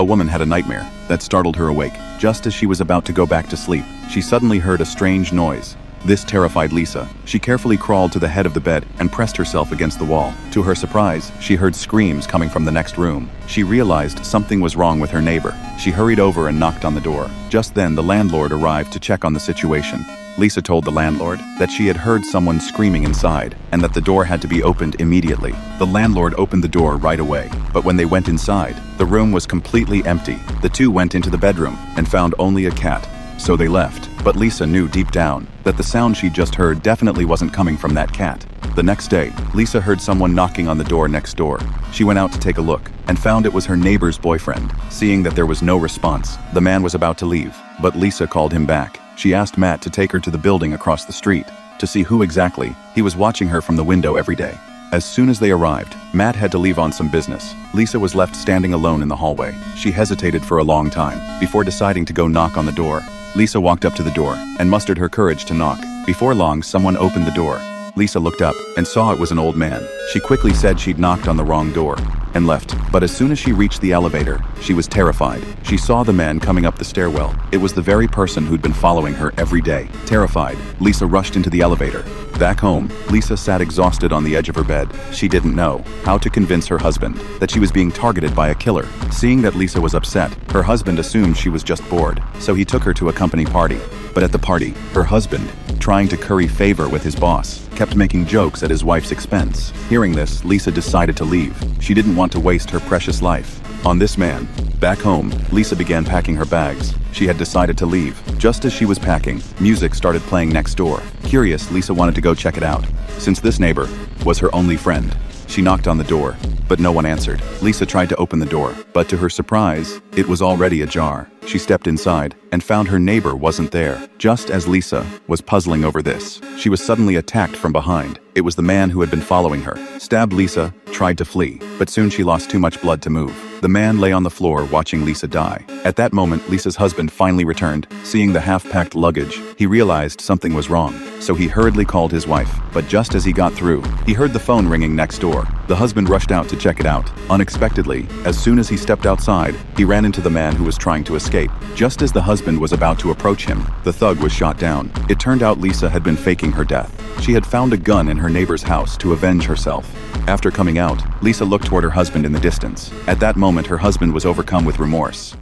A woman had a nightmare that startled her awake. Just as she was about to go back to sleep, she suddenly heard a strange noise. This terrified Lisa. She carefully crawled to the head of the bed and pressed herself against the wall. To her surprise, she heard screams coming from the next room. She realized something was wrong with her neighbor. She hurried over and knocked on the door. Just then, the landlord arrived to check on the situation. Lisa told the landlord that she had heard someone screaming inside and that the door had to be opened immediately. The landlord opened the door right away, but when they went inside, the room was completely empty. The two went into the bedroom and found only a cat. So they left, but Lisa knew deep down that the sound she just heard definitely wasn't coming from that cat. The next day, Lisa heard someone knocking on the door next door. She went out to take a look and found it was her neighbor's boyfriend. Seeing that there was no response, the man was about to leave, but Lisa called him back. She asked Matt to take her to the building across the street to see who exactly he was watching her from the window every day. As soon as they arrived, Matt had to leave on some business. Lisa was left standing alone in the hallway. She hesitated for a long time before deciding to go knock on the door. Lisa walked up to the door and mustered her courage to knock. Before long, someone opened the door. Lisa looked up and saw it was an old man. She quickly said she'd knocked on the wrong door and left. But as soon as she reached the elevator, she was terrified. She saw the man coming up the stairwell. It was the very person who'd been following her every day. Terrified, Lisa rushed into the elevator. Back home, Lisa sat exhausted on the edge of her bed. She didn't know how to convince her husband that she was being targeted by a killer. Seeing that Lisa was upset, her husband assumed she was just bored, so he took her to a company party. But at the party, her husband, trying to curry favor with his boss, kept making jokes at his wife's expense. Hearing this, Lisa decided to leave. She didn't want to waste her precious life on this man. Back home, Lisa began packing her bags. She had decided to leave. Just as she was packing, music started playing next door. Curious, Lisa wanted to go check it out. Since this neighbor was her only friend, she knocked on the door, but no one answered. Lisa tried to open the door, but to her surprise, it was already ajar. She stepped inside and found her neighbor wasn't there. Just as Lisa was puzzling over this, she was suddenly attacked from behind. It was the man who had been following her. Stabbed Lisa, tried to flee, but soon she lost too much blood to move. The man lay on the floor watching Lisa die. At that moment, Lisa's husband finally returned. Seeing the half-packed luggage, he realized something was wrong, so he hurriedly called his wife. But just as he got through, he heard the phone ringing next door. The husband rushed out to check it out. Unexpectedly, as soon as he stepped outside, he ran into the man who was trying to escape. Just as the husband was about to approach him, the thug was shot down. It turned out Lisa had been faking her death. She had found a gun in her neighbor's house to avenge herself. After coming out, Lisa looked toward her husband in the distance. At that moment, her husband was overcome with remorse.